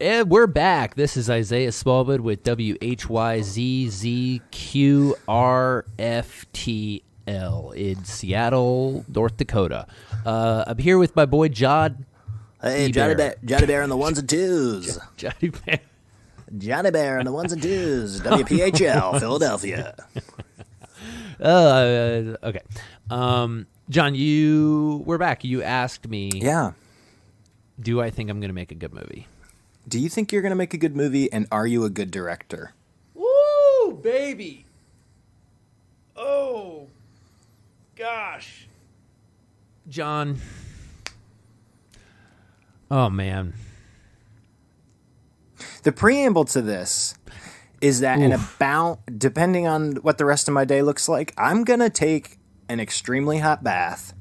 And we're back. This is Isaiah Smallwood with WHYZZQRFTL in Seattle, North Dakota. I'm here with my boy John. Hey, Johnny Bear on the ones and twos. Johnny Bear. Johnny Bear on the ones and twos. WPHL, Philadelphia. Okay. John, we're back. You asked me, Yeah. do I think I'm going to make a good movie? Do you think you're going to make a good movie, and are you a good director? Woo, baby. Oh, gosh. John. Oh, man. The preamble to this is that in about, depending on what the rest of my day looks like, I'm going to take an extremely hot bath,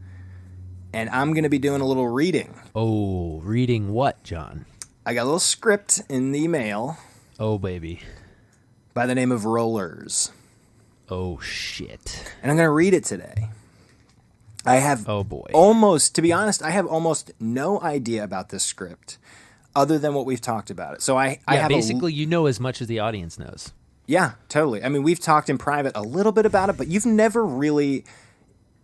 and I'm going to be doing a little reading. Oh, reading what, John? I got a little script in the mail. Oh, baby. By the name of Rollers. Oh, shit. And I'm going to read it today. I have Oh, boy. almost, to be honest, I have almost no idea about this script other than what we've talked about it. So I have basically, you know as much as the audience knows. Yeah, totally. I mean, we've talked in private a little bit about it, but you've never really,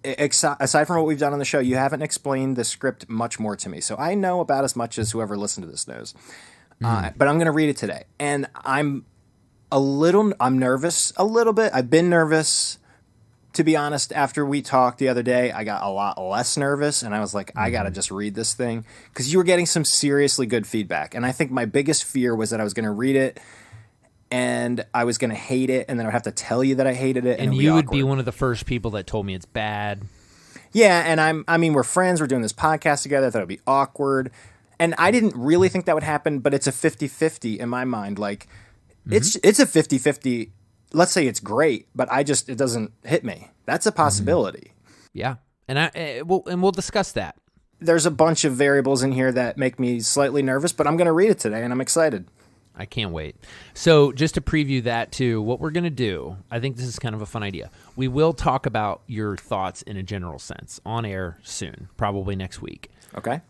aside from what we've done on the show, you haven't explained the script much more to me. So I know about as much as whoever listened to this knows. But I'm going to read it today. And I'm nervous a little bit. I've been nervous. To be honest, after we talked the other day, I got a lot less nervous, and I was like, I got to just read this thing. Because you were getting some seriously good feedback. And I think my biggest fear was that I was going to read it, and I was going to hate it, and then I would have to tell you that I hated it. And you would be one of the first people that told me it's bad. Yeah, and we're friends. We're doing this podcast together. I thought it would be awkward. And I didn't really think that would happen, but it's a 50-50 in my mind. Like, it's a 50-50. Let's say it's great, but it doesn't hit me. That's a possibility. Yeah, and we'll discuss that. There's a bunch of variables in here that make me slightly nervous, but I'm going to read it today, and I'm excited. I can't wait. So just to preview that too, what we're going to do, I think this is kind of a fun idea. We will talk about your thoughts in a general sense on air soon, probably next week. Okay.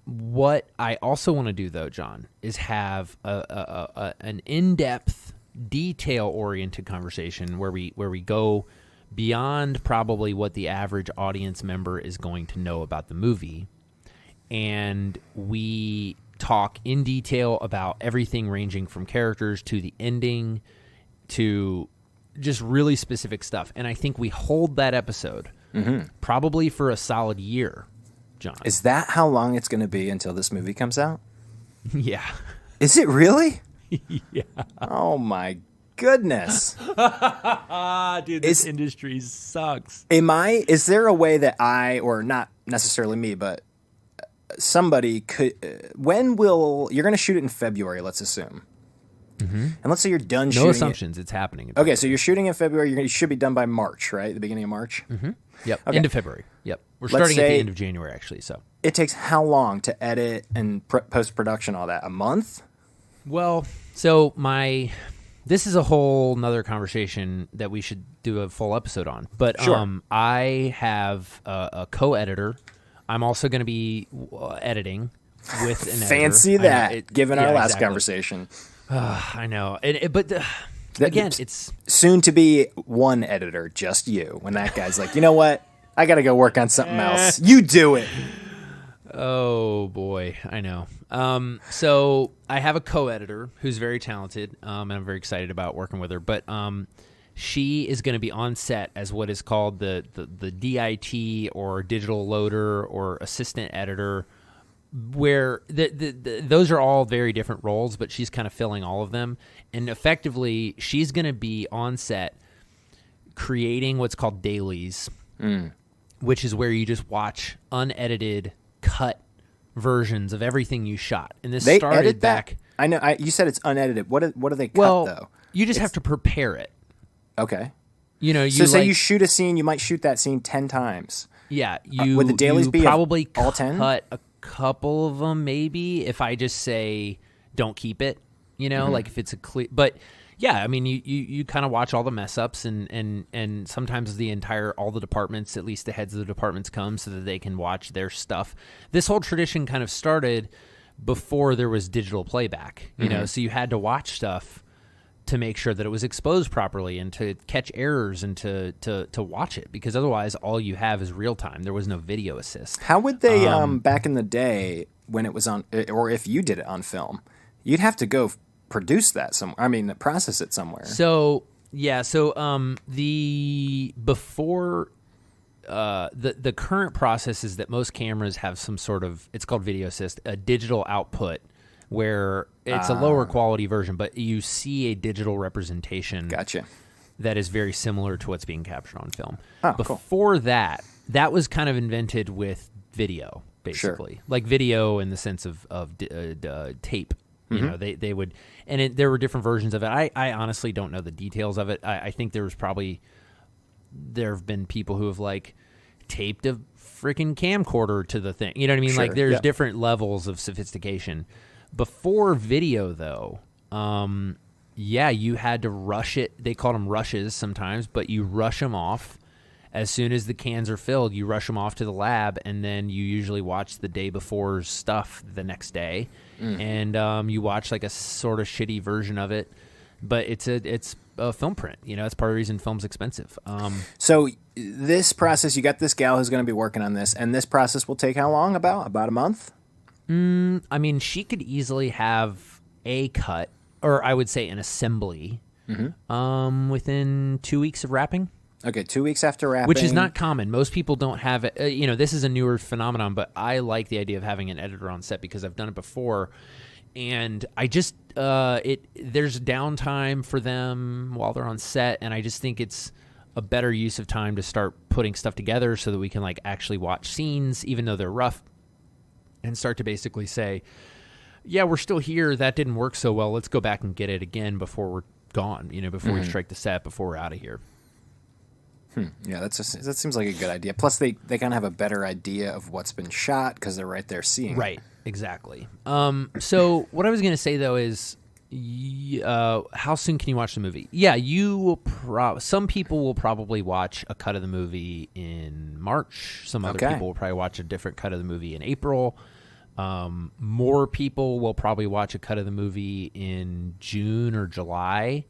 What I also want to do though, John, is have an in-depth, detail-oriented conversation where we go beyond probably what the average audience member is going to know about the movie, and we talk in detail about everything ranging from characters to the ending to just really specific stuff. And I think we hold that episode probably for a solid year, John. Is that how long it's going to be until this movie comes out? Yeah. Is it really? Yeah. Oh my goodness. Dude, this industry sucks. Is there a way that or not necessarily me, but somebody could, you're going to shoot it in February, let's assume. And let's say you're done shooting. No assumptions, it's happening. Okay, so you're shooting in February, you should be done by March, right? The beginning of March? Yep, Okay. end of February. Yep. We're starting at the end of January, actually. So it takes how long to edit and post-production, all that? A month? Well, so this is a whole nother conversation that we should do a full episode on. But Sure. I have a co-editor. I'm also going to be editing with an editor. Fancy that, given our last conversation. I know. But again, it's soon to be one editor, just you. When that guy's like, you know what? I got to go work on something else. You do it. Oh, boy. I know. So I have a co-editor who's very talented, and I'm very excited about working with her. But she is going to be on set as what is called the DIT, or digital loader, or assistant editor, where those are all very different roles, but she's kind of filling all of them. And effectively, she's going to be on set creating what's called dailies, which is where you just watch unedited, cut versions of everything you shot. And this started edit back. That? I know. You said it's unedited. What do they cut, Well, though? you just have to prepare it. Okay. You know, so say you shoot a scene, you might shoot that scene 10 times. Yeah, would the dailies be probably all 10? Cut a couple of them, maybe. If I just say don't keep it, you know, like if it's a clear. But yeah, I mean, you kind of watch all the mess ups, and sometimes all the departments, at least the heads of the departments, come so that they can watch their stuff. This whole tradition kind of started before there was digital playback, you know, so you had to watch stuff to make sure that it was exposed properly and to catch errors and to watch it, because otherwise all you have is real time. There was no video assist. How would they, back in the day when it was on, or if you did it on film, you'd have to go produce that somewhere. I mean, process it somewhere. So, yeah. So, the current process is that most cameras have some sort of, it's called video assist, a digital output where it's a lower quality version, but you see a digital representation. Gotcha. That is very similar to what's being captured on film. Oh, Before that was kind of invented with video, basically. Sure. Like video in the sense of tape. You know, they would, and there were different versions of it. I honestly don't know the details of it. I think there have been people who have like taped a freaking camcorder to the thing. You know what I mean? Sure, Like there's yeah. different levels of sophistication. Before video, though, you had to rush it. They called them rushes sometimes, but you rush them off. As soon as the cans are filled, you rush them off to the lab, and then you usually watch the day before's stuff the next day. And you watch like a sort of shitty version of it. But it's a film print. You know, that's part of the reason film's expensive. So this process, you got this gal who's going to be working on this, and this process will take how long? About a month? I mean, she could easily have a cut, or I would say an assembly, within 2 weeks of wrapping. Okay, 2 weeks after wrapping. Which is not common. Most people don't have it. You know, this is a newer phenomenon, but I like the idea of having an editor on set because I've done it before. And I just, there's downtime for them while they're on set, and I just think it's a better use of time to start putting stuff together so that we can like actually watch scenes, even though they're rough, and start to basically say, yeah, we're still here. That didn't work so well. Let's go back and get it again before we're gone, you know, before we strike the set, before we're out of here. Yeah, that seems like a good idea. Plus, they kind of have a better idea of what's been shot because they're right there seeing Right, exactly. So what I was going to say, though, is how soon can you watch the movie? Yeah, you will some people will probably watch a cut of the movie in March. Some other people will probably watch a different cut of the movie in April. More people will probably watch a cut of the movie in June or July,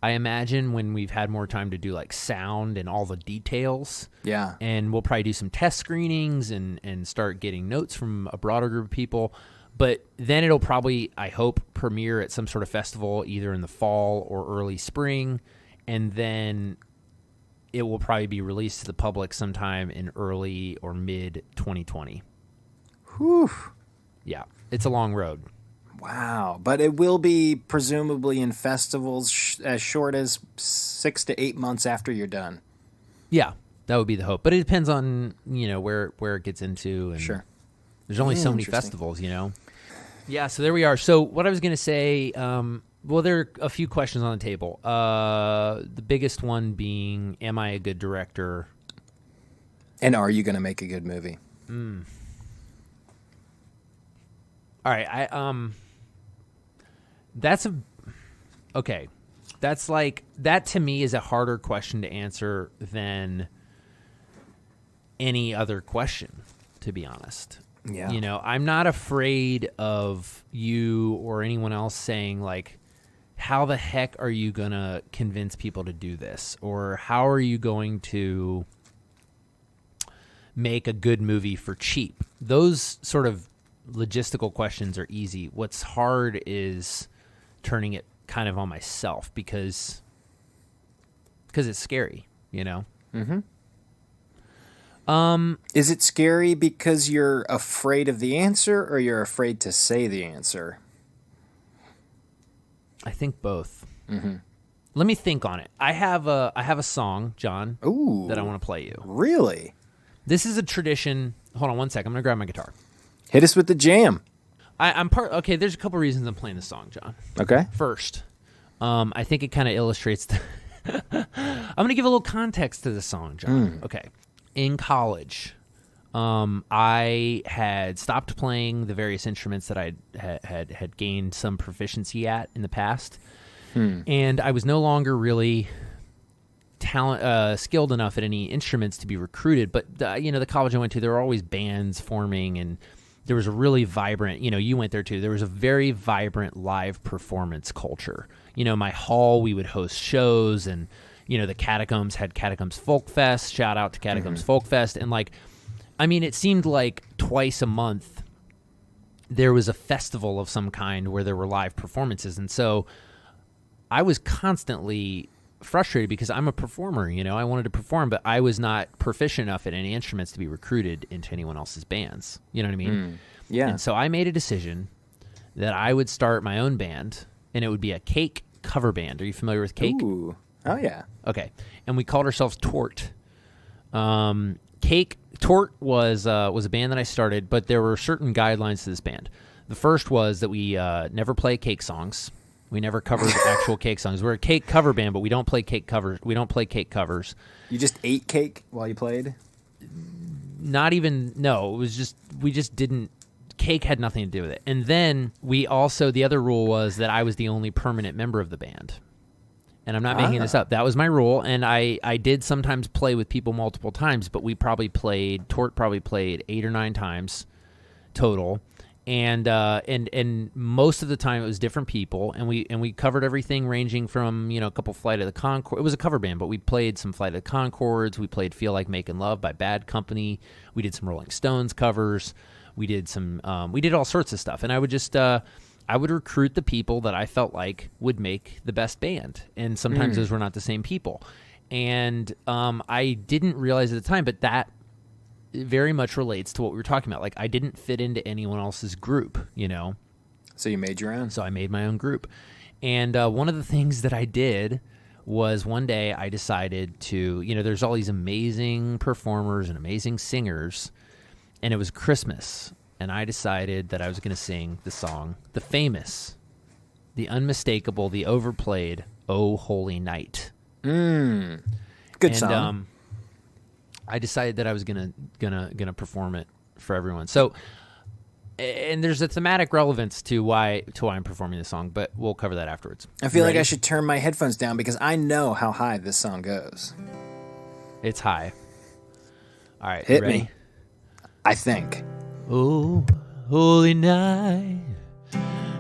I imagine, when we've had more time to do like sound and all the details. Yeah. And we'll probably do some test screenings and start getting notes from a broader group of people. But then it'll probably, I hope, premiere at some sort of festival either in the fall or early spring. And then it will probably be released to the public sometime in early or mid 2020. Whew. Yeah. It's a long road. Wow. But it will be presumably in festivals as short as 6 to 8 months after you're done. Yeah, that would be the hope. But it depends on, you know, where it gets into. And Sure. There's only so many festivals, you know. Yeah, so there we are. So what I was going to say, well, there are a few questions on the table. The biggest one being, am I a good director? And are you going to make a good movie? All right, okay. That's like, that to me is a harder question to answer than any other question, to be honest. Yeah. You know, I'm not afraid of you or anyone else saying like, how the heck are you going to convince people to do this? Or how are you going to make a good movie for cheap? Those sort of logistical questions are easy. What's hard is turning it kind of on myself because it's scary, you know? Is it scary because you're afraid of the answer or you're afraid to say the answer? I think both. Let me think on it. I have a song, John, Ooh, that I want to play you. Really? This is a tradition. Hold on one second. I'm going to grab my guitar. Hit us with the jam. Okay, there's a couple reasons I'm playing this song, John. Okay. First, I think it kind of illustrates I'm going to give a little context to the song, John. Okay. In college, I had stopped playing the various instruments that I had gained some proficiency at in the past, and I was no longer really skilled enough at any instruments to be recruited. But the college I went to, there were always bands forming, and there was a really vibrant, you went there too. There was a very vibrant live performance culture. My hall, we would host shows, and, the Catacombs had Catacombs Folk Fest. Shout out to Catacombs Folk Fest. And it seemed like twice a month there was a festival of some kind where there were live performances. And so I was constantly frustrated because I'm a performer, I wanted to perform, but I was not proficient enough at any instruments to be recruited into anyone else's bands. You know what I mean? Yeah. And so I made a decision that I would start my own band, and it would be a Cake cover band. Are you familiar with Cake? Ooh. Oh, yeah. Okay. And we called ourselves Tort. Tort was a band that I started, but there were certain guidelines to this band. The first was that we never play Cake songs. We never covered actual Cake songs. We're a Cake cover band, but we don't play Cake covers. We don't play Cake covers. You just ate cake while you played? Not even. No, it was just we just didn't. Cake had nothing to do with it. And then the other rule was that I was the only permanent member of the band. And I'm not making this up. That was my rule. And I did sometimes play with people multiple times, but Tort probably played 8 or 9 times total. And most of the time it was different people, and we covered everything ranging from a couple Flight of the Conchords. It was a cover band, but we played some Flight of the Conchords. We played Feel Like Making Love by Bad Company. We did some Rolling Stones covers. We did we did all sorts of stuff, and I would just I would recruit the people that I felt like would make the best band, and sometimes those were not the same people, and I didn't realize at the time, but that very much relates to what we were talking about. Like, I didn't fit into anyone else's group, So you made your own? So I made my own group. And one of the things that I did was one day I decided to, there's all these amazing performers and amazing singers, and it was Christmas. And I decided that I was going to sing the song, the famous, the unmistakable, the overplayed, "Oh Holy Night." Good song. I decided that I was gonna perform it for everyone. So, and there's a thematic relevance to why I'm performing the song, but we'll cover that afterwards. I feel like I should turn my headphones down because I know how high this song goes. It's high. All right, hit ready? me. I think. Oh, holy night,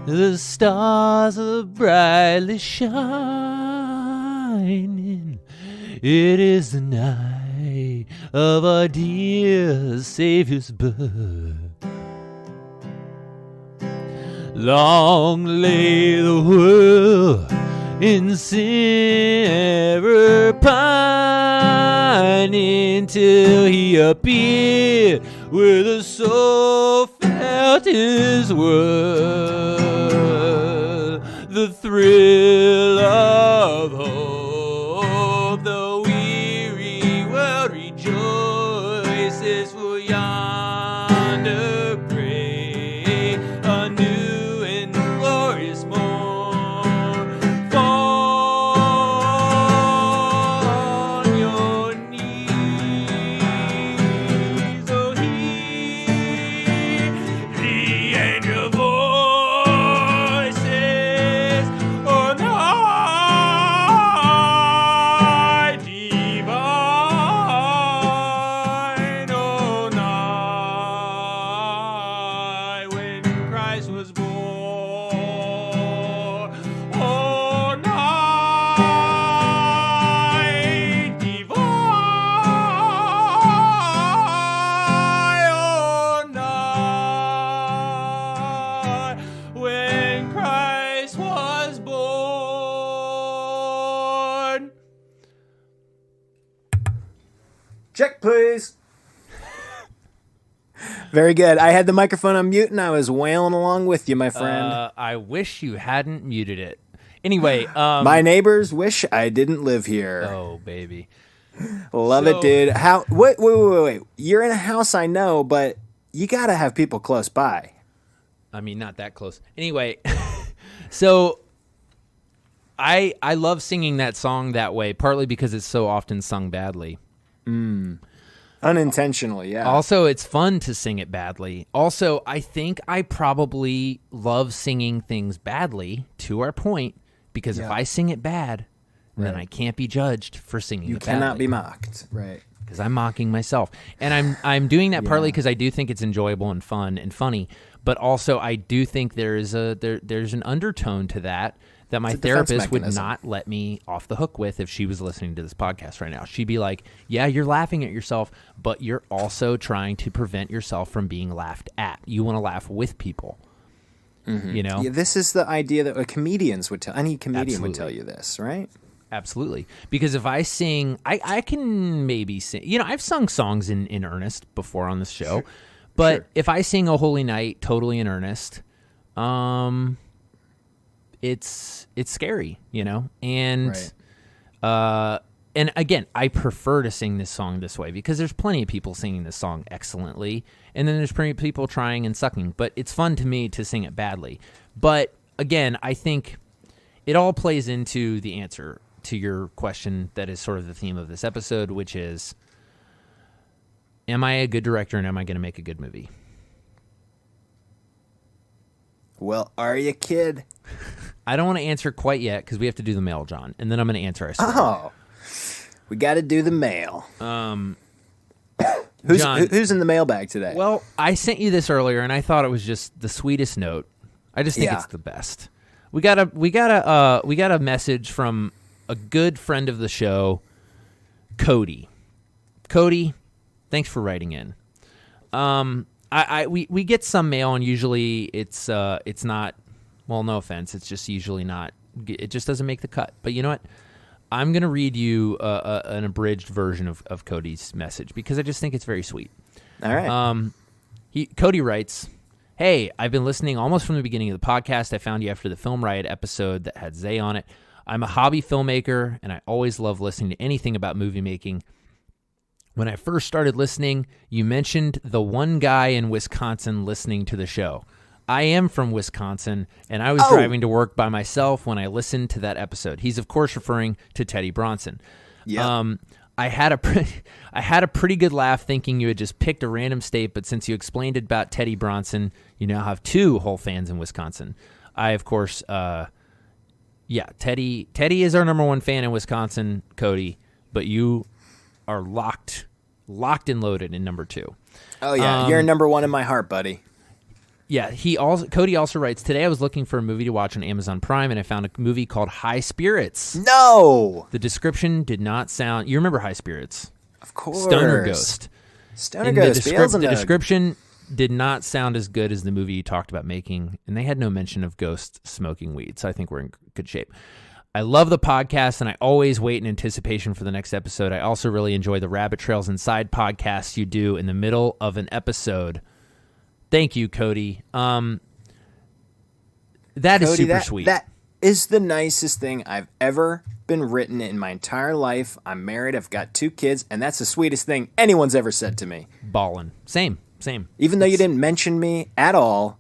the stars are brightly shining. It is the night of our dear Savior's birth. Long lay the world in sin ever pining till he appeared where the soul felt his worth. The thrill of hope, the weary world rejoices for yonder break a new and glorious morn. Fall on your knees, oh hear the angel voices on high, divine, oh night when Christ was born, oh night, divine, oh night when Christ was born. Check, please. Very good. I had the microphone on mute and I was wailing along with you, my friend. I wish you hadn't muted it. Anyway, My neighbors wish I didn't live here. oh baby. Love it, dude. How? Wait. You're in a house, I know, but you gotta have people close by. I mean, not that close. Anyway, so I love singing that song that way, partly because it's so often sung badly. Unintentionally, yeah. Also, it's fun to sing it badly. Also, I think I probably love singing things badly, to our point, because if I sing it bad, then I can't be judged for singing You it badly. cannot be mocked, right? because I'm mocking myself, and I'm doing that partly because I do think it's enjoyable and fun and funny, but also I do think there's an undertone to that my therapist would not let me off the hook with if she was listening to this podcast right now. She'd be like, yeah, you're laughing at yourself, but you're also trying to prevent yourself from being laughed at. You want to laugh with people. Mm-hmm. You know? Yeah, this is the idea that comedians would tell. Any comedian would tell you this, right? Absolutely. Because if I sing, I can maybe sing. You know, I've sung songs in earnest before on this show. But if I sing "O Holy Night" totally in earnest, it's scary, you know? And and again, I prefer to sing this song this way because there's plenty of people singing this song excellently, and then there's plenty of people trying and sucking, but it's fun to me to sing it badly. But again, I think it all plays into the answer to your question that is sort of the theme of this episode, which is, am I a good director and am I going to make a good movie? Well, are you, kid? I don't want to answer quite yet because we have to do the mail, John, and then I'm going to answer. I swear. Oh, we got to do the mail. Who's in the mailbag today? Well, I sent you this earlier, and I thought it was just the sweetest note. I just think it's the best. We got a message from a good friend of the show, Cody. Cody, thanks for writing in. We get some mail, and usually it's not. Well, no offense, it's just usually not. It just doesn't make the cut. But you know what? I'm going to read you an abridged version of Cody's message because I just think it's very sweet. All right. Cody writes, "Hey, I've been listening almost from the beginning of the podcast. I found you after the Film Riot episode that had Zay on it. I'm a hobby filmmaker, and I always love listening to anything about movie making. When I first started listening, you mentioned the one guy in Wisconsin listening to the show. I am from Wisconsin, and I was driving to work by myself when I listened to that episode." He's, of course, referring to Teddy Bronson. Yeah. I had a pretty good laugh thinking you had just picked a random state, but since you explained it about Teddy Bronson, you now have two whole fans in Wisconsin. I, of course, Teddy is our number one fan in Wisconsin, Cody, but you are locked and loaded in number two. Oh yeah, you're number one in my heart, buddy. Yeah, Cody also writes, "Today I was looking for a movie to watch on Amazon Prime, and I found a movie called High Spirits. No! The description did not sound... You remember High Spirits? Of course. Stoner Ghost. Stoner Ghost, the description did not sound as good as the movie you talked about making, and they had no mention of ghosts smoking weed, so I think we're in good shape. I love the podcast, and I always wait in anticipation for the next episode. I also really enjoy the Rabbit Trails and Side podcasts you do in the middle of an episode." Thank you, Cody. That is super sweet. That is the nicest thing I've ever been written in my entire life. I'm married. I've got 2 kids, and that's the sweetest thing anyone's ever said to me. Ballin'. Same. Even though you didn't mention me at all,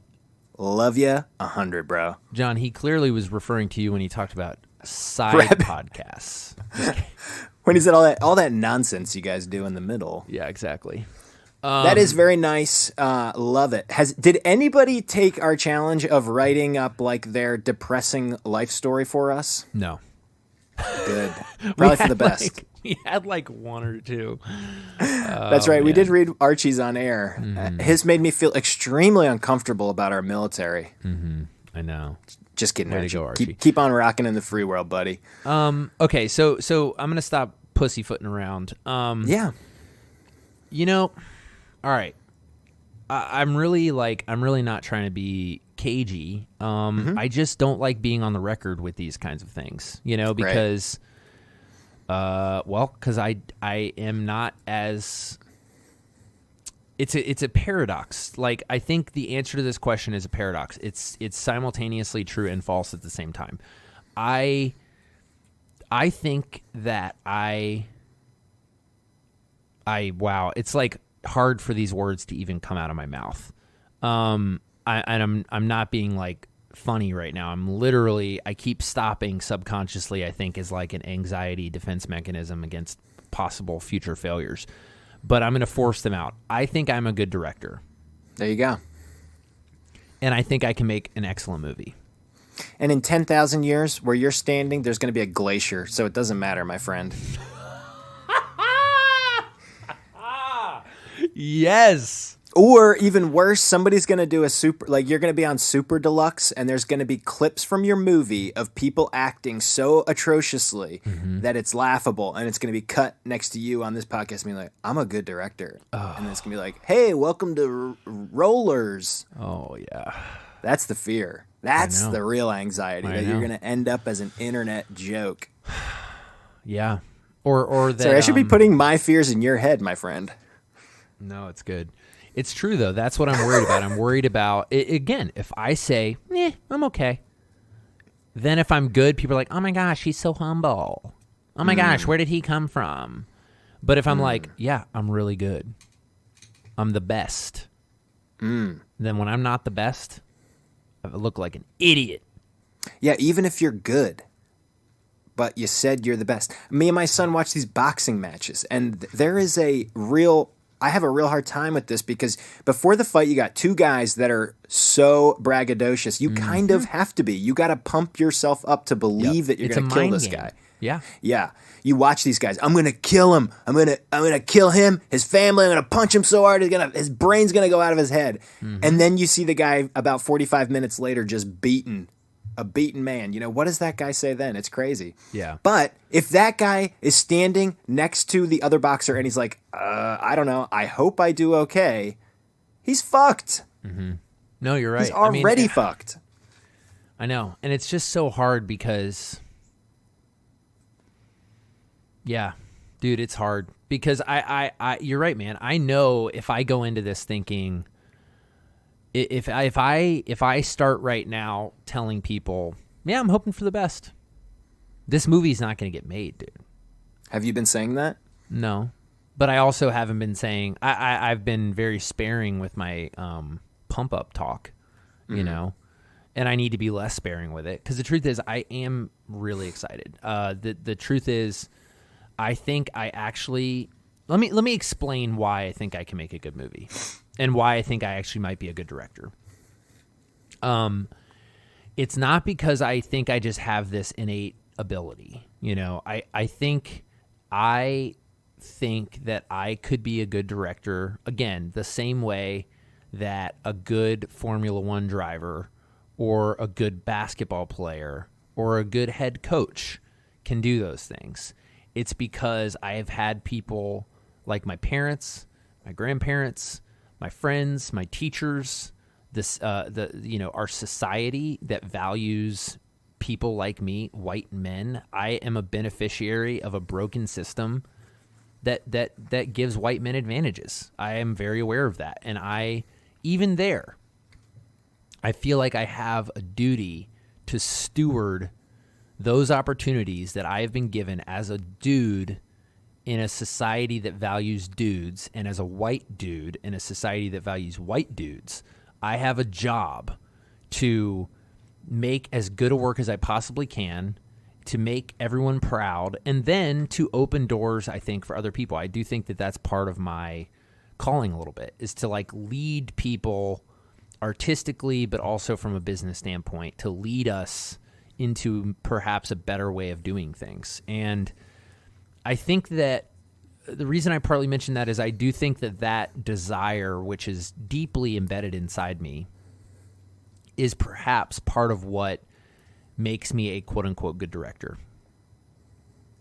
love you 100, bro. John, he clearly was referring to you when he talked about side podcasts. When he said all that nonsense you guys do in the middle. Yeah, exactly. That is very nice. Love it. Did anybody take our challenge of writing up like their depressing life story for us? No. Good. Probably for the best. We had like 1 or 2. That's right. Man. We did read Archie's on air. Mm-hmm. His made me feel extremely uncomfortable about our military. Mm-hmm. I know. Just kidding, Archie. Go, Archie. Keep on rocking in the free world, buddy. Okay, so I'm gonna stop pussyfooting around. Yeah. You know. All right, I'm really not trying to be cagey. I just don't like being on the record with these kinds of things, you know, because, because I am not as. It's a paradox. Like, I think the answer to this question is a paradox. It's simultaneously true and false at the same time. I think that wow, it's like hard for these words to even come out of my mouth. I'm not being like funny right now. I keep stopping subconsciously, I think, is like an anxiety defense mechanism against possible future failures. But I'm going to force them out. I think I'm a good director. There you go. And I think I can make an excellent movie. And in 10,000 years, where you're standing, there's going to be a glacier, so it doesn't matter, my friend. Yes. Or even worse, somebody's going to do a super, like you're going to be on Super Deluxe and there's going to be clips from your movie of people acting so atrociously that it's laughable. And it's going to be cut next to you on this podcast being like, I'm a good director. And then it's going to be like, hey, welcome to Rollers. Oh, yeah. That's the fear. That's the real anxiety that you're going to end up as an internet joke. Yeah. Or that. Sorry, I should be putting my fears in your head, my friend. No, it's good. It's true, though. That's what I'm worried about. I'm worried about, again, if I say, I'm okay. Then if I'm good, people are like, oh, my gosh, he's so humble. Oh, my gosh, where did he come from? But if I'm like, yeah, I'm really good. I'm the best. Then when I'm not the best, I look like an idiot. Yeah, even if you're good, but you said you're the best. Me and my son watch these boxing matches, and there is I have a real hard time with this because before the fight, you got two guys that are so braggadocious. You kind of have to be. You got to pump yourself up to believe that you're going to kill this guy. Yeah. Yeah. You watch these guys. I'm going to kill him. I'm going to kill him, his family. I'm going to punch him so hard his brain's going to go out of his head. And then you see the guy about 45 minutes later just a beaten man. You know, what does that guy say then? It's crazy. Yeah. But if that guy is standing next to the other boxer and he's like, I don't know, I hope I do okay, he's fucked. No, you're right. He's already fucked. I know. And it's just so hard because, yeah, dude, it's hard. Because you're right, man. I know if I go into this thinking, if I start right now telling people, yeah, I'm hoping for the best, this movie's not going to get made, dude. Have you been saying that? No, but I also haven't been saying. I've been very sparing with my pump up talk, you know, and I need to be less sparing with it because the truth is I am really excited. The truth is, I think I actually let me explain why I think I can make a good movie. And why I think I actually might be a good director. It's not because I think I just have this innate ability. You know, I think that I could be a good director, again, the same way that a good Formula One driver or a good basketball player or a good head coach can do those things. It's because I have had people like my parents, my grandparents, my friends, my teachers, our society that values people like me, white men. I am a beneficiary of a broken system that gives white men advantages. I am very aware of that. And I feel like I have a duty to steward those opportunities that I have been given as a dude in a society that values dudes, and as a white dude in a society that values white dudes. I have a job to make as good a work as I possibly can, to make everyone proud, and then to open doors, I think, for other people. I do think that that's part of my calling a little bit, is to like lead people artistically, but also from a business standpoint, to lead us into perhaps a better way of doing things. And I think that the reason I partly mention that is I do think that desire, which is deeply embedded inside me, is perhaps part of what makes me a quote-unquote good director.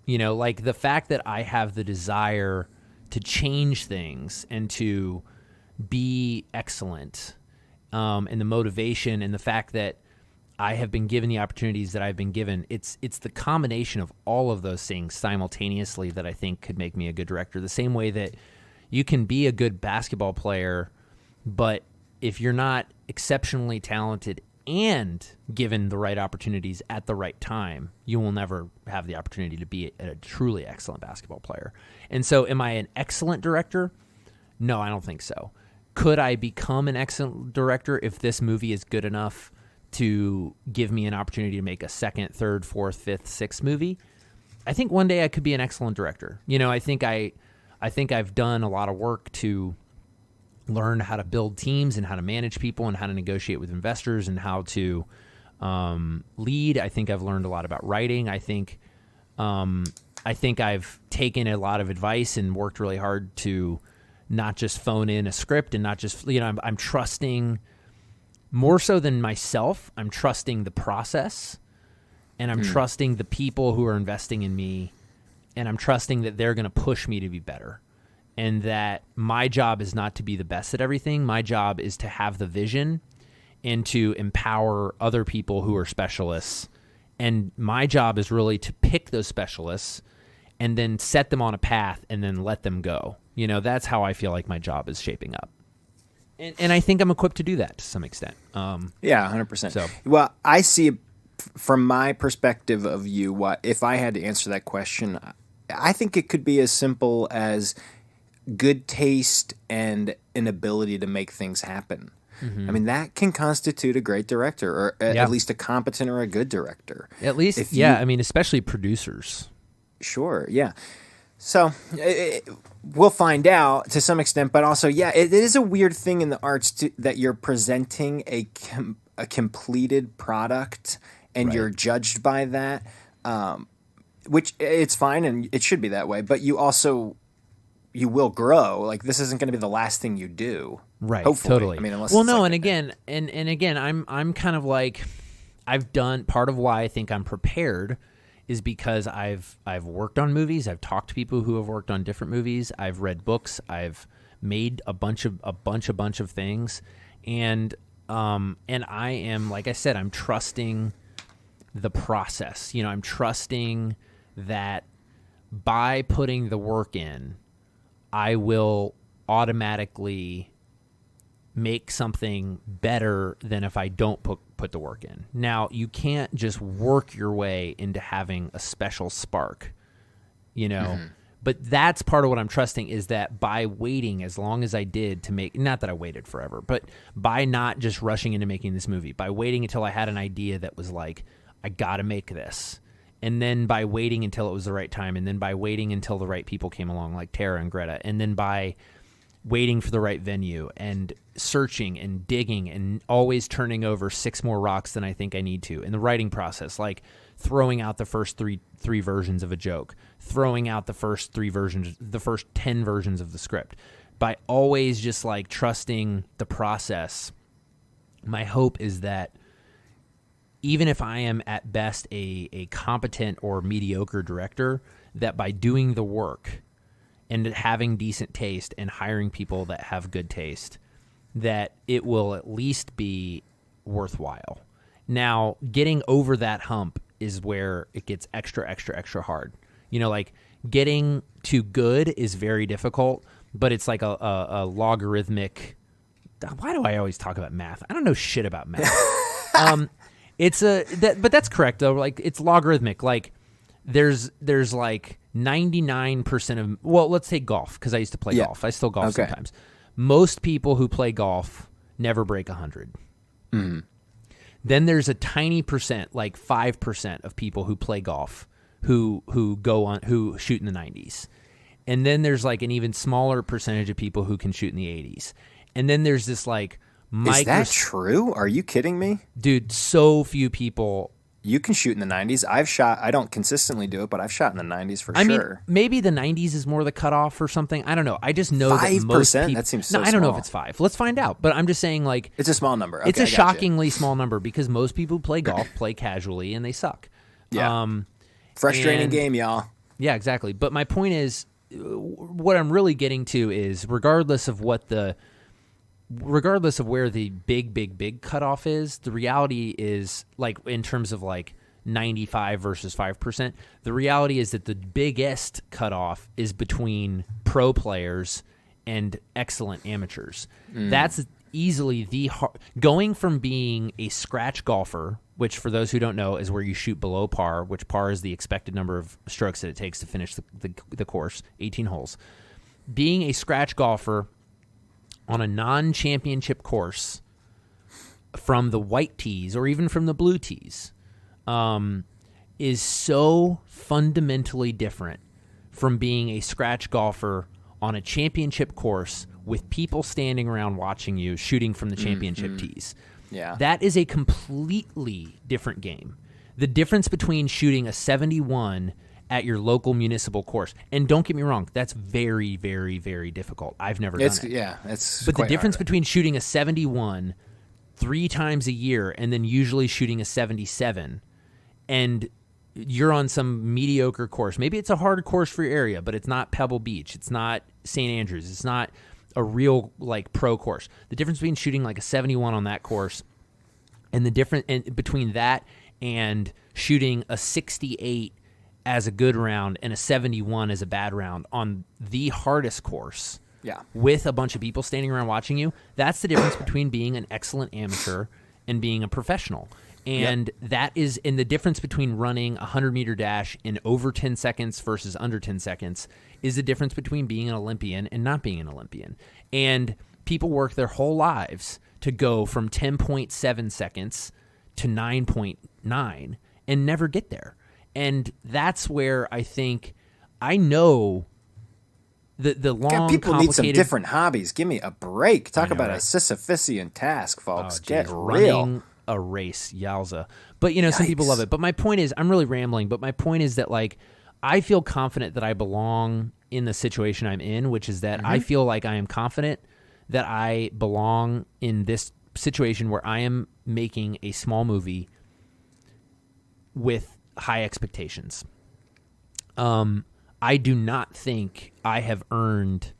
You know, like the fact that I have the desire to change things and to be excellent, and the motivation and the fact that I have been given the opportunities that I've been given. It's the combination of all of those things simultaneously that I think could make me a good director. The same way that you can be a good basketball player, but if you're not exceptionally talented and given the right opportunities at the right time, you will never have the opportunity to be a truly excellent basketball player. And so am I an excellent director? No, I don't think so. Could I become an excellent director if this movie is good enough to give me an opportunity to make a second, third, fourth, fifth, sixth movie? I think one day I could be an excellent director. You know, I think I've done a lot of work to learn how to build teams and how to manage people and how to negotiate with investors and how to lead. I think I've learned a lot about writing. I think I've taken a lot of advice and worked really hard to not just phone in a script and not just, I'm trusting more so than myself. I'm trusting the process, and I'm trusting the people who are investing in me, and I'm trusting that they're going to push me to be better, and that my job is not to be the best at everything. My job is to have the vision and to empower other people who are specialists. And my job is really to pick those specialists and then set them on a path and then let them go. That's how I feel like my job is shaping up. And I think I'm equipped to do that to some extent. Yeah, 100%. So. Well, I see from my perspective of you, if I had to answer that question, I think it could be as simple as good taste and an ability to make things happen. I mean, that can constitute a great director, or at least a competent or a good director. At least, especially producers. Sure, yeah. So we'll find out to some extent, but also, it is a weird thing in the arts that you're presenting a completed product and you're judged by that, which it's fine and it should be that way, but you will grow. Like, this isn't going to be the last thing you do. Right. Hopefully. Totally. I mean, unless and again, I'm kind of like, I've done part of why I think I'm prepared is because I've worked on movies. I've talked to people who have worked on different movies. I've read books. I've made a bunch of things. And I am, like I said, I'm trusting the process. I'm trusting that by putting the work in, I will automatically make something better than if I don't put the work in. Now, you can't just work your way into having a special spark, but that's part of what I'm trusting, is that by waiting as long as I did to make, not that I waited forever, but by not just rushing into making this movie, by waiting until I had an idea that was like, I got to make this. And then by waiting until it was the right time, and then by waiting until the right people came along, like Tara and Greta, and then by waiting for the right venue and searching and digging and always turning over 6 more rocks than I think I need to in the writing process, like throwing out the first three versions of a joke, throwing out the first 10 versions of the script, by always just like trusting the process. My hope is that even if I am at best a competent or mediocre director, that by doing the work and having decent taste and hiring people that have good taste, that it will at least be worthwhile. Now, getting over that hump is where it gets extra hard. Like getting to good is very difficult, but it's like a logarithmic. Why do I always talk about math? I don't know shit about math. But that's correct though. Like, it's logarithmic. Like, there's like 99% of, let's take golf, because I used to play golf. I still golf sometimes. Most people who play golf never break 100. Mm. Then there's a tiny percent, like 5% of people who play golf who shoot in the 90s. And then there's like an even smaller percentage of people who can shoot in the 80s. And then there's this like Is that true? Are you kidding me? Dude, so few people. You can shoot in the 90s. I've shot. I don't consistently do it, but I've shot in the 90s for sure. Mean, maybe the 90s is more the cutoff or something. I don't know. I just know 5%? That most people. That seems so small. I don't know if it's 5. Let's find out. But I'm just saying, like, it's a small number. Okay, it's a shockingly small number, because most people who play golf play casually and they suck. Yeah. Frustrating game, y'all. Yeah, exactly. But my point is, what I'm really getting to is, regardless of where the big cutoff is, the reality is, like, in terms of like 95 versus 5%, the reality is that the biggest cutoff is between pro players and excellent amateurs. That's easily going from being a scratch golfer, which for those who don't know is where you shoot below par, which par is the expected number of strokes that it takes to finish the course, 18 holes. Being a scratch golfer on a non-championship course from the white tees or even from the blue tees is so fundamentally different from being a scratch golfer on a championship course with people standing around watching you shooting from the championship tees. Yeah. That is a completely different game. The difference between shooting a 71 at your local municipal course. And don't get me wrong, that's very, very, very difficult. I've never done it. Yeah, it's But the quite difference hard. between shooting a 71 3 times a year and then usually shooting a 77, and you're on some mediocre course. Maybe it's a hard course for your area, but it's not Pebble Beach. It's not St. Andrews. It's not a real like pro course. The difference between shooting like a 71 on that course and the difference between that and shooting a 68 as a good round and a 71 as a bad round on the hardest course, Yeah. with a bunch of people standing around watching you, that's the difference between being an excellent amateur and being a professional. And that is in the difference between running a 100-meter dash in over 10 seconds versus under 10 seconds is the difference between being an Olympian and not being an Olympian. And people work their whole lives to go from 10.7 seconds to 9.9 and never get there. And that's where I think I know the long, God, people need some complicated different hobbies. Give me a break. Talk know, about a right? Sisyphusian task, folks. Oh, Get geez, real. running a race, yowza. But some people Yikes. love it. But my point is, I'm really rambling. But my point is that like I feel confident that I belong in the situation I'm in, which is that I feel like I am confident that I belong in this situation where I am making a small movie with high expectations. I do not think I have earned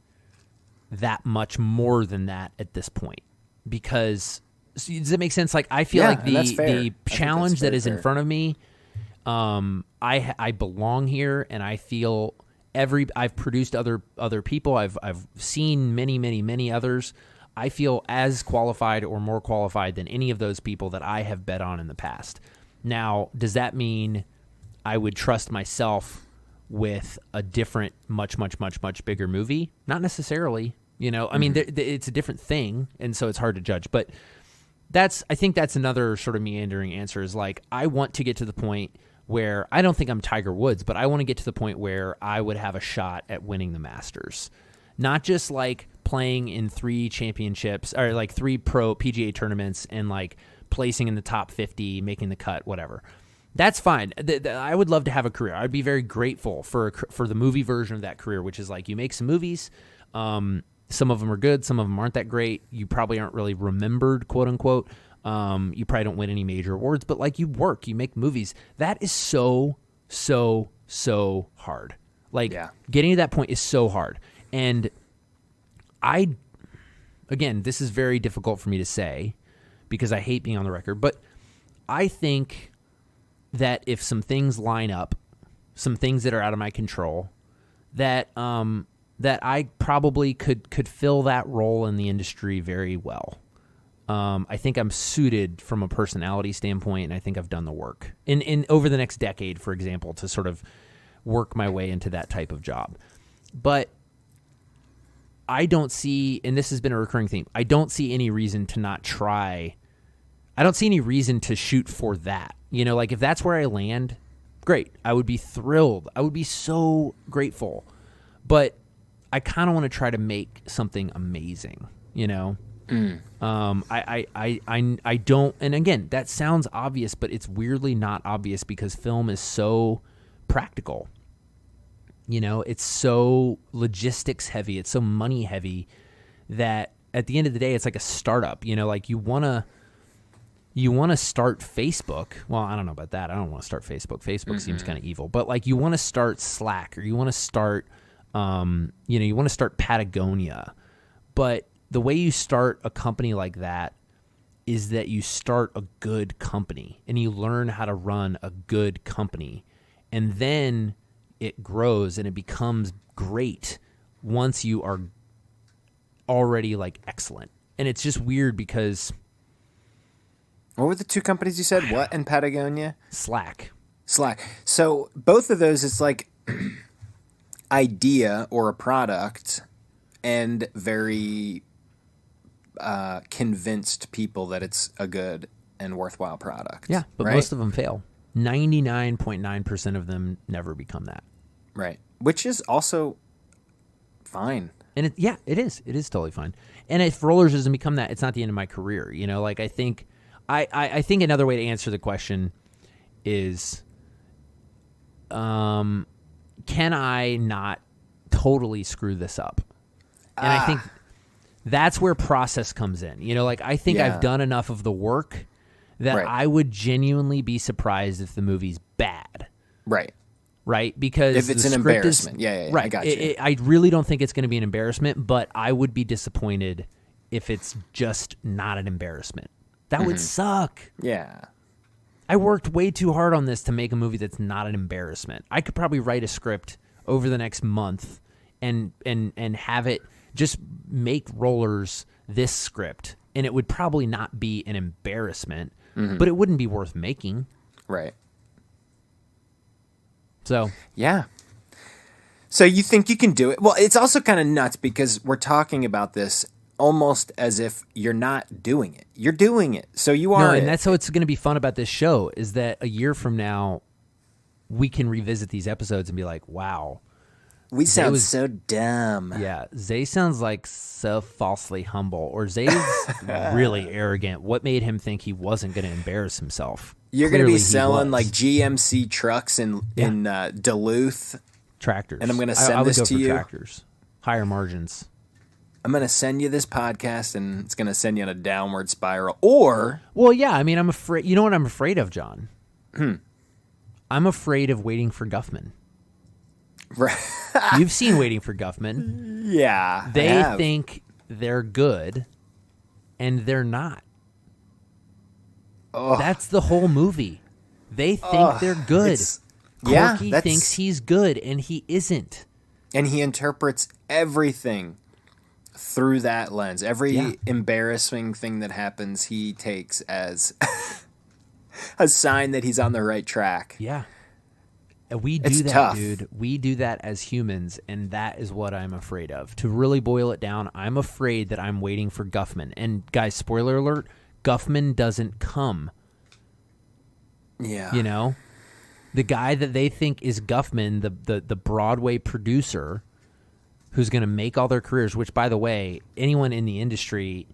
that much more than that at this point, because does it make sense? Like I feel like and that's fair. I the think challenge that's that very is in fair. front of me, I belong here, and I feel I've produced other people. I've seen many others. I feel as qualified or more qualified than any of those people that I have bet on in the past. Now, does that mean I would trust myself with a different, much bigger movie? Not necessarily. I mean, it's a different thing, and so it's hard to judge. But I think that's another sort of meandering answer is like, I want to get to the point where I don't think I'm Tiger Woods, but I want to get to the point where I would have a shot at winning the Masters. Not just like playing in 3 championships or like 3 pro PGA tournaments and like placing in the top 50, making the cut, whatever. That's fine. I would love to have a career. I'd be very grateful for the movie version of that career, which is like you make some movies. Some of them are good. Some of them aren't that great. You probably aren't really remembered, quote unquote. You probably don't win any major awards, but like you work, you make movies. That is so hard. Like getting to that point is so hard. And again, this is very difficult for me to say because I hate being on the record, but I think that if some things line up, some things that are out of my control, that I probably could fill that role in the industry very well. I think I'm suited from a personality standpoint, and I think I've done the work in over the next decade, for example, to sort of work my way into that type of job. But I don't see, and this has been a recurring theme, I don't see any reason to not try. I don't see any reason to shoot for that. Like if that's where I land, great. I would be thrilled. I would be so grateful. But I kind of want to try to make something amazing, I don't, and again, that sounds obvious, but it's weirdly not obvious because film is so practical. It's so logistics heavy. It's so money heavy that at the end of the day, it's like a startup. Like you want to start Facebook. Well, I don't know about that. I don't want to start Facebook. Facebook seems kind of evil. But like you want to start Slack, or you want to start, you want to start Patagonia. But the way you start a company like that is that you start a good company and you learn how to run a good company. And then it grows and it becomes great once you are already like excellent. And it's just weird because What were the 2 companies you said? What and Patagonia? Slack. So both of those, it's like idea or a product and very convinced people that it's a good and worthwhile product. Yeah, but right? most of them fail. 99.9% of them never become that. Right. Which is also fine. And it is. It is totally fine. And if Rollers doesn't become that, it's not the end of my career. Like I think I think another way to answer the question is can I not totally screw this up? And I think that's where process comes in. You know, like I think I've done enough of the work that I would genuinely be surprised if the movie's bad. Right. Right? Because if it's an embarrassment. Yeah, right. I got you. I really don't think it's going to be an embarrassment, but I would be disappointed if it's just not an embarrassment. That would suck. Yeah. I worked way too hard on this to make a movie that's not an embarrassment. I could probably write a script over the next month and have it just make Rollers this script, and it would probably not be an embarrassment, but it wouldn't be worth making. Right. So yeah. So you think you can do it? Well, it's also kind of nuts because we're talking about this almost as if you're not doing it. You're doing it. So you are. No, and that's what's going to be fun about this show is that a year from now, we can revisit these episodes and be like, wow. We sound so dumb. Yeah. Zay sounds like so falsely humble, or Zay's really arrogant. What made him think he wasn't going to embarrass himself? You're going to be selling like GMC trucks in Duluth. Tractors. And I'm going to send this to you. Tractors. Higher margins. I'm going to send you this podcast, and it's going to send you on a downward spiral. Or... Well, yeah. I mean, I'm afraid... You know what I'm afraid of, John? I'm afraid of Waiting for Guffman. Right. You've seen Waiting for Guffman. Yeah. They think they're good, and they're not. That's the whole movie. They think they're good. Corky thinks he's good, and he isn't. And he interprets everything through that lens. Every embarrassing thing that happens, he takes as a sign that he's on the right track. Yeah. And we do that, tough. Dude. We do that as humans, and that is what I'm afraid of. To really boil it down, I'm afraid that I'm waiting for Guffman. And guys, spoiler alert, Guffman doesn't come. Yeah. You know? The guy that they think is Guffman, the Broadway producer who's going to make all their careers, which, by the way, anyone in the industry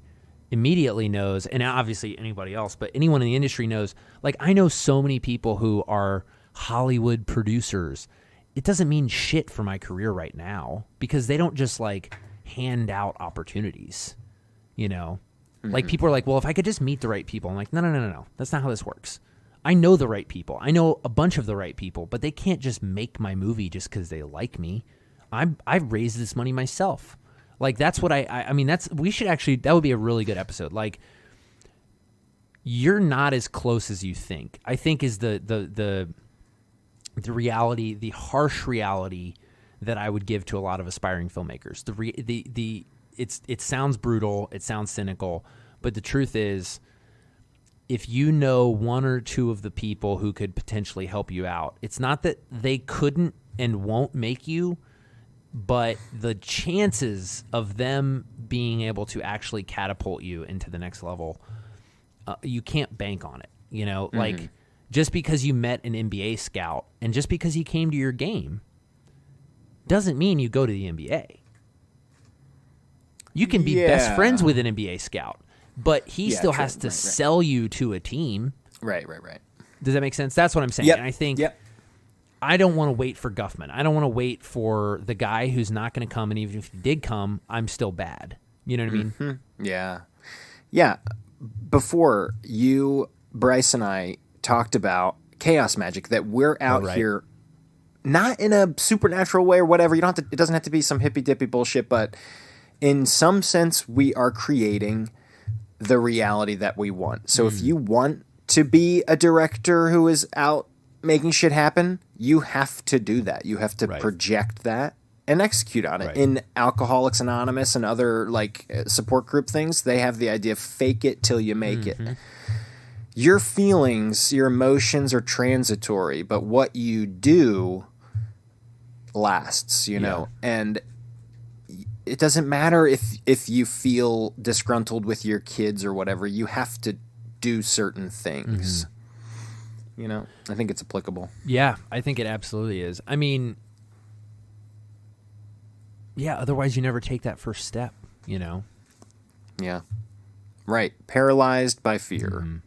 immediately knows, and obviously anybody else, but anyone in the industry knows, like I know so many people who are Hollywood producers. It doesn't mean shit for my career right now because they don't just like hand out opportunities, you know? Like people are like, well, if I could just meet the right people. I'm like, no. That's not how this works. I know the right people. I know a bunch of the right people, but they can't just make my movie just because they like me. I've raised this money myself. Like that's what I mean, we should actually, that would be a really good episode. Like you're not as close as you think, I think is the reality, the harsh reality that I would give to a lot of aspiring filmmakers. It sounds brutal, it sounds cynical, but the truth is, if you know one or two of the people who could potentially help you out, it's not that they couldn't and won't make you, but the chances of them being able to actually catapult you into the next level, you can't bank on it. You know, like just because you met an NBA scout and just because he came to your game doesn't mean you go to the NBA. You can be best friends with an NBA scout, but he still has to sell you to a team. Right. Does that make sense? That's what I'm saying. Yep. And I think I don't want to wait for Guffman. I don't want to wait for the guy who's not going to come, and even if he did come, I'm still bad. You know what I mean? Mm-hmm. Yeah. Before you, Bryce, and I talked about chaos magic, that we're out here not in a supernatural way or whatever. You don't have to, it doesn't have to be some hippy dippy bullshit, but in some sense we are creating the reality that we want. So if you want to be a director who is out making shit happen, you have to do that. You have to project that and execute on it. In Alcoholics Anonymous and other like support group things, they have the idea of fake it till you make it. Your feelings, your emotions are transitory, but what you do lasts, you know? And it doesn't matter if you feel disgruntled with your kids or whatever, you have to do certain things. You know, I think it's applicable. Yeah, I think it absolutely is. I mean, yeah, otherwise you never take that first step, you know? Yeah. Right. Paralyzed by fear.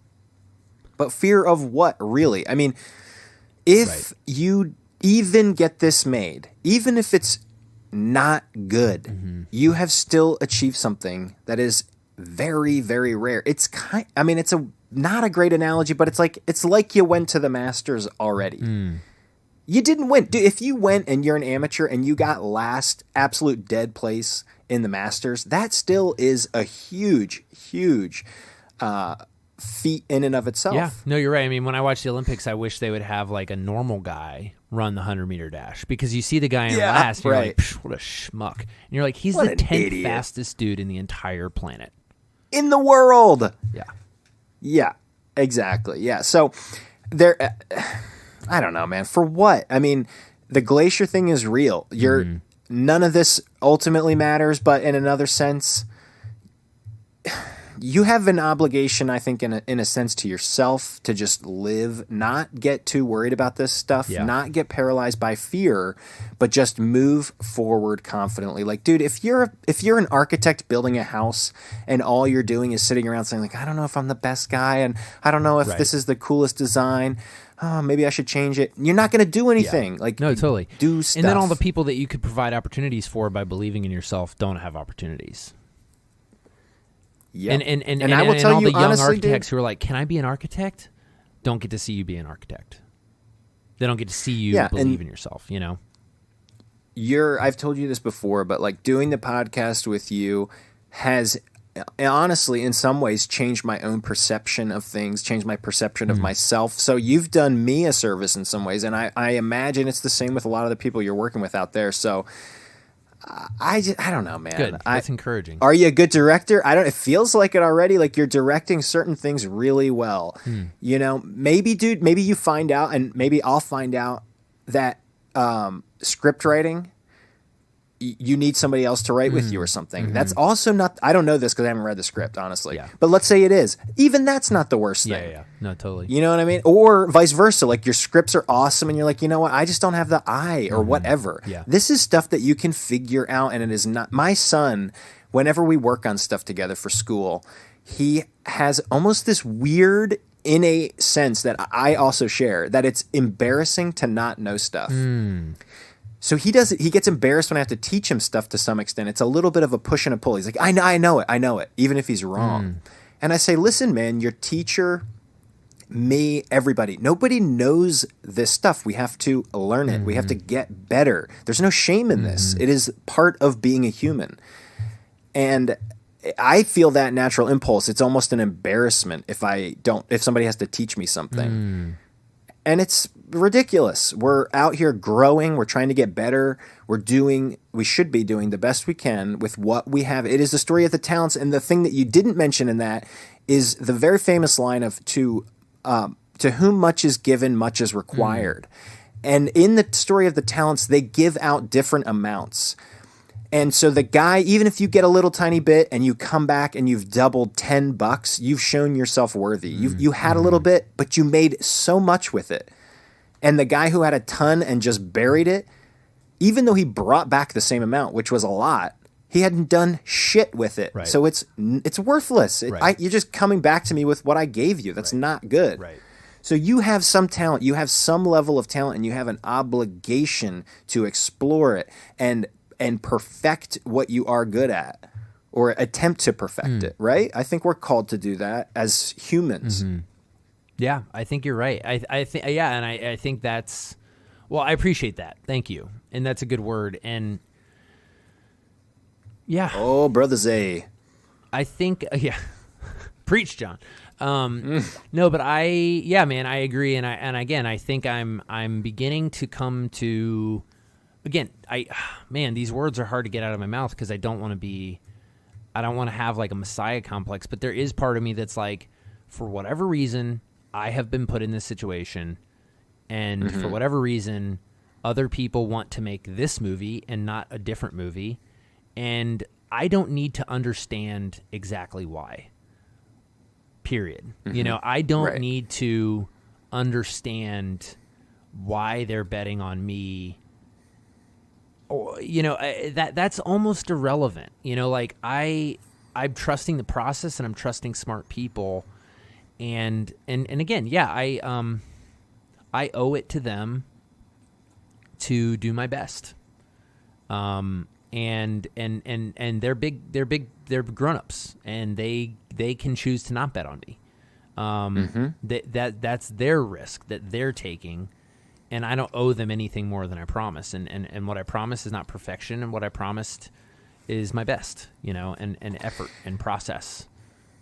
But fear of what, really? I mean, if you even get this made, even if it's not good, you have still achieved something that is very, very rare. It's it's not a great analogy, but it's like you went to the Masters already. You didn't win. Dude, if you went and you're an amateur and you got last, absolute dead place in the Masters, that still is a huge, huge feat in and of itself. Yeah, no, you're right. I mean, when I watch the Olympics, I wish they would have like a normal guy run the 100-meter dash, because you see the guy in last, and you're like, what a schmuck. And you're like, he's the 10th fastest dude in the entire planet. In the world. Yeah. Yeah, exactly. Yeah. So there, I don't know, man. For what? I mean, the glacier thing is real. None of this ultimately matters, but in another sense, you have an obligation, I think, in a sense, to yourself to just live, not get too worried about this stuff, not get paralyzed by fear, but just move forward confidently. Like, dude, if you're an architect building a house and all you're doing is sitting around saying, like, I don't know if I'm the best guy, and I don't know if this is the coolest design, oh, maybe I should change it. You're not going to do anything. Like, no, totally. Do stuff. And then all the people that you could provide opportunities for by believing in yourself don't have opportunities. Yeah. And I will tell all you the young honestly, architects dude, who are like, can I be an architect? Don't get to see you be an architect. They don't get to see you believe in yourself, you know? I've told you this before, but like doing the podcast with you has honestly, in some ways, changed my own perception of things, changed my perception of myself. So you've done me a service in some ways, and I imagine it's the same with a lot of the people you're working with out there. So I don't know, man. Good. That's encouraging. Are you a good director? It feels like it already. Like you're directing certain things really well. You know, maybe, dude, maybe you find out, and maybe I'll find out that script writing, you need somebody else to write with you or something. That's also not, I don't know this because I haven't read the script, honestly. Yeah. But let's say it is. Even that's not the worst thing. Yeah. No, totally. You know what I mean? Or vice versa. Like your scripts are awesome and you're like, you know what? I just don't have the eye or whatever. Yeah. This is stuff that you can figure out, and it is not. My son, whenever we work on stuff together for school, he has almost this weird innate sense that I also share, that it's embarrassing to not know stuff. So he gets embarrassed when I have to teach him stuff to some extent. It's a little bit of a push and a pull. He's like, I know it, even if he's wrong. And I say, listen, man, your teacher, me, everybody, nobody knows this stuff. We have to learn it. We have to get better. There's no shame in this. It is part of being a human. And I feel that natural impulse. It's almost an embarrassment if somebody has to teach me something. And it's ridiculous. We're out here growing. We're trying to get better. We should be doing the best we can with what we have. It is the story of the talents. And the thing that you didn't mention in that is the very famous line of to whom much is given, much is required. And in the story of the talents, they give out different amounts. And so the guy, even if you get a little tiny bit and you come back and you've doubled $10, you've shown yourself worthy. You had a little bit, but you made so much with it. And the guy who had a ton and just buried it, even though he brought back the same amount, which was a lot, he hadn't done shit with it. Right. So it's worthless. You're just coming back to me with what I gave you. That's not good. Right. So you have some talent, you have some level of talent, and you have an obligation to explore it and perfect what you are good at, or attempt to perfect it, right? I think we're called to do that as humans. Yeah, I think you're right. I think and I think that's, well, I appreciate that. Thank you. And that's a good word. And yeah. Oh, Brother Zay. I think preach, John. No, but man, I agree. And again, I think I'm beginning to come to, again, these words are hard to get out of my mouth because I don't want to have like a messiah complex, but there is part of me that's like, for whatever reason, I have been put in this situation, and for whatever reason, other people want to make this movie and not a different movie, and I don't need to understand exactly why. Period. You know, I don't need to understand why they're betting on me. Or, you know, that's almost irrelevant. You know, like I'm trusting the process and I'm trusting smart people. And again, I owe it to them to do my best. And they're they're grown-ups, and they can choose to not bet on me. That's their risk that they're taking, and I don't owe them anything more than I promise. And what I promise is not perfection, and what I promised is my best, and effort and process.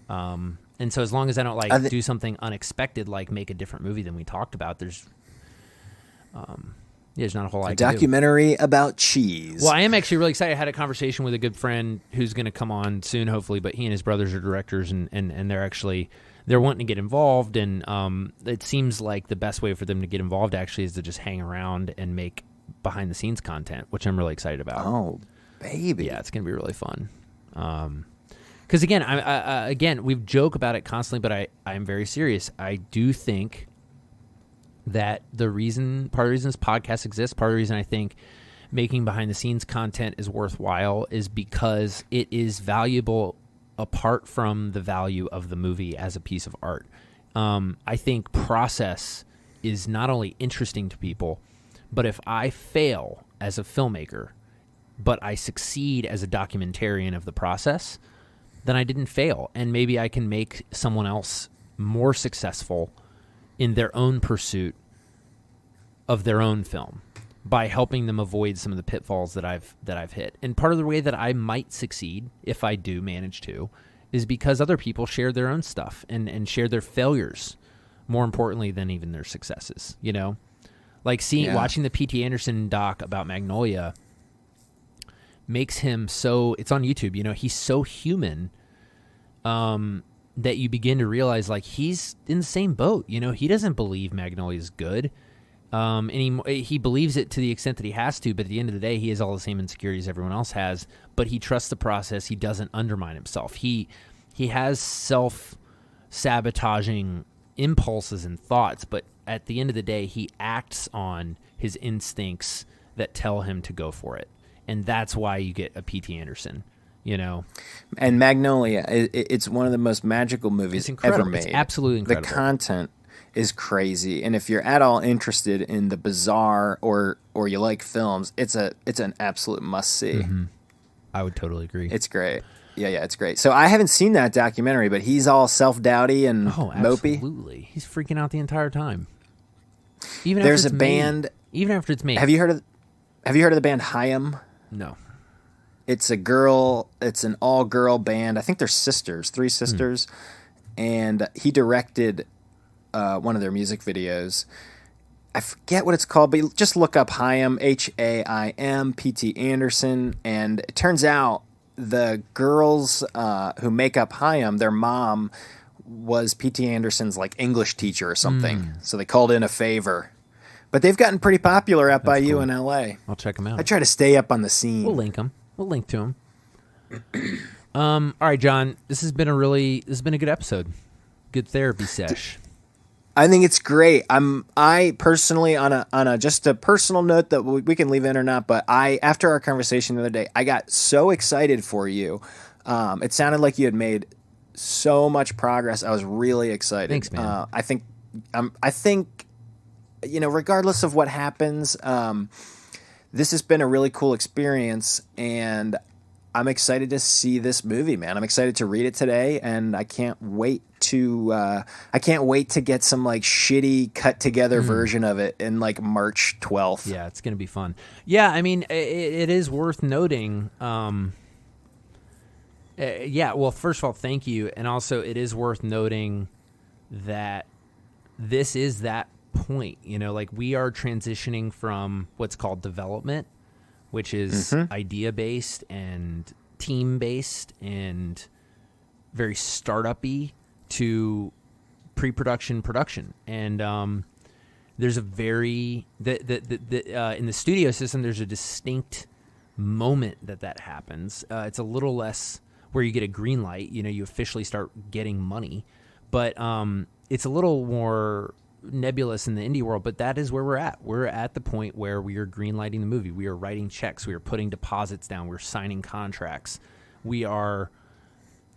And so as long as I don't do something unexpected, like make a different movie than we talked about, there's not a whole lot. A documentary about cheese. Well, I am actually really excited. I had a conversation with a good friend who's going to come on soon, hopefully. But he and his brothers are directors, and they're wanting to get involved. And it seems like the best way for them to get involved actually is to just hang around and make behind the scenes content, which I'm really excited about. Oh, baby, yeah, it's going to be really fun. Because again, we joke about it constantly, but I'm very serious. I do think that part of the reason this podcast exists, part of the reason I think making behind the scenes content is worthwhile is because it is valuable apart from the value of the movie as a piece of art. I think process is not only interesting to people, but if I fail as a filmmaker, but I succeed as a documentarian of the process, then I didn't fail. And maybe I can make someone else more successful in their own pursuit of their own film by helping them avoid some of the pitfalls that I've hit. And part of the way that I might succeed, if I do manage to, is because other people share their own stuff and share their failures more importantly than even their successes, Like watching the P.T. Anderson doc about Magnolia makes him it's on YouTube, he's so human that you begin to realize like he's in the same boat. He doesn't believe Magnolia is good. And he believes it to the extent that he has to, but at the end of the day, he has all the same insecurities everyone else has, but he trusts the process. He doesn't undermine himself. He has self-sabotaging impulses and thoughts, but at the end of the day, he acts on his instincts that tell him to go for it. And that's why you get a P.T. Anderson, And Magnolia, it's one of the most magical movies ever made. It's absolutely incredible. The content is crazy, and if you're at all interested in the bizarre or you like films, it's an absolute must see. Mm-hmm. I would totally agree. It's great. Yeah, it's great. So I haven't seen that documentary, but he's all self-doubty and mopey. Absolutely, he's freaking out the entire time. Even there's a band. Even after it's made. Have you heard of the band Haim? No. It's an all-girl band. I think they're sisters, 3 sisters, and he directed one of their music videos. I forget what it's called, but just look up Haim, Haim, P.T. Anderson, and it turns out the girls who make up Haim, their mom was P.T. Anderson's like English teacher or something, so they called in a favor. But they've gotten pretty popular out by you in L.A. I'll check them out. I try to stay up on the scene. We'll link them. We'll link to them. All right, John. This has been a good episode. Good therapy sesh. I think it's great. I personally on a just a personal note that we can leave in or not, but after our conversation the other day, I got so excited for you. It sounded like you had made so much progress. I was really excited. Thanks, man. I think regardless of what happens, this has been a really cool experience, and I'm excited to see this movie, man. I'm excited to read it today, and I can't wait to get some like shitty cut together version of it in like March 12th. Yeah, it's gonna be fun. Yeah, I mean, it is worth noting. Well, first of all, thank you, and also it is worth noting that this is that point. Like we are transitioning from what's called development, which is idea-based and team-based and very startup-y, to pre-production production. And there's a very in the studio system, there's a distinct moment that happens. It's a little less where you get a green light, you officially start getting money, but it's a little more nebulous in the indie world, but that is where we're at. We're at the point where we are greenlighting the movie. We are writing checks. We are putting deposits down. We're signing contracts. We are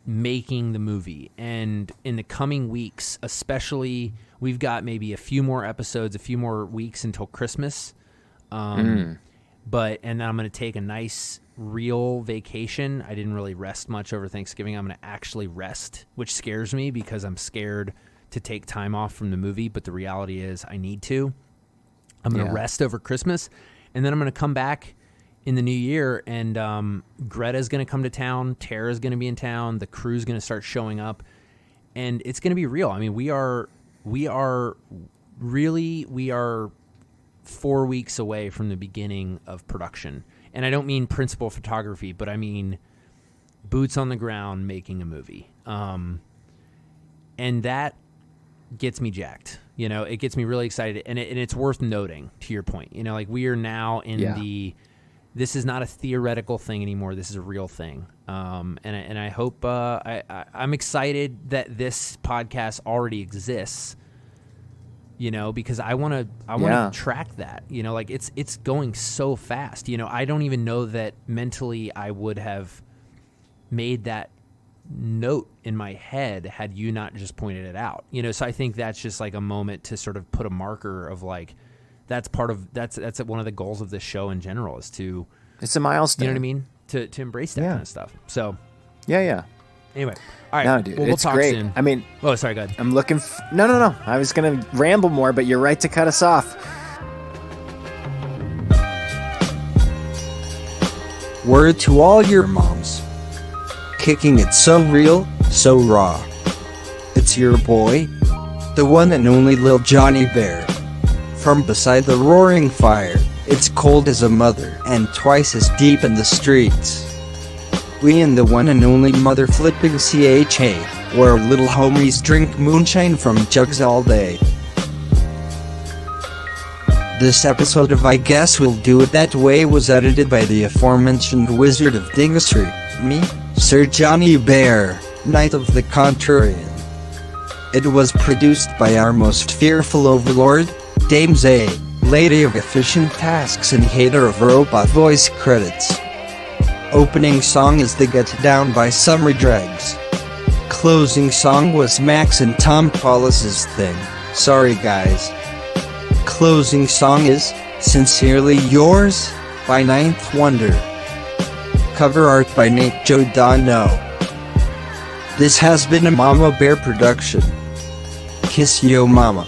making the movie. And in the coming weeks, especially, we've got maybe a few more episodes, a few more weeks until Christmas. But and then I'm going to take a nice real vacation. I didn't really rest much over Thanksgiving. I'm going to actually rest, which scares me because I'm scared to take time off from the movie. But the reality is I need to. I'm going to rest over Christmas, and then I'm going to come back in the new year, and Greta's going to come to town. Tara's going to be in town. The crew's going to start showing up, and it's going to be real. I mean, we are 4 weeks away from the beginning of production. And I don't mean principal photography, but I mean boots on the ground making a movie. And that gets me jacked. You know, it gets me really excited. And it's worth noting, to your point. You know, like we are now in this is not a theoretical thing anymore. This is a real thing. And I hope I'm excited that this podcast already exists. You know, because I want to track that. You know, like it's going so fast. You know, I don't even know that mentally I would have made that note in my head had you not just pointed it out. You know, so I think that's just like a moment to sort of put a marker of like that's one of the goals of this show in general is to. It's a milestone. You know what I mean? To embrace that kind of stuff. So. Yeah. Anyway, all right. No, dude, we'll it's talk great. soon. I mean, oh, sorry, go ahead. I'm looking. No. I was gonna ramble more, but you're right to cut us off. Word to all your moms. Kicking it so real, so raw. It's your boy, the one and only Lil Johnny Bear. From beside the roaring fire, it's cold as a mother and twice as deep in the streets. We in the one and only mother flipping CHA, where little homies drink moonshine from jugs all day. This episode of I Guess We'll Do It That Way was edited by the aforementioned Wizard of Dingastry, me, Sir Johnny Bear, Knight of the Contrarian. It was produced by our most fearful overlord, Dame Zay, Lady of Efficient Tasks and hater of robot voice credits. Opening song is The Get Down by Summer Dregs. Closing song was Max and Tom Paulus's thing. Sorry guys. Closing song is Sincerely Yours by Ninth Wonder. Cover art by Nate Giordano. This has been a Mama Bear production. Kiss yo mama.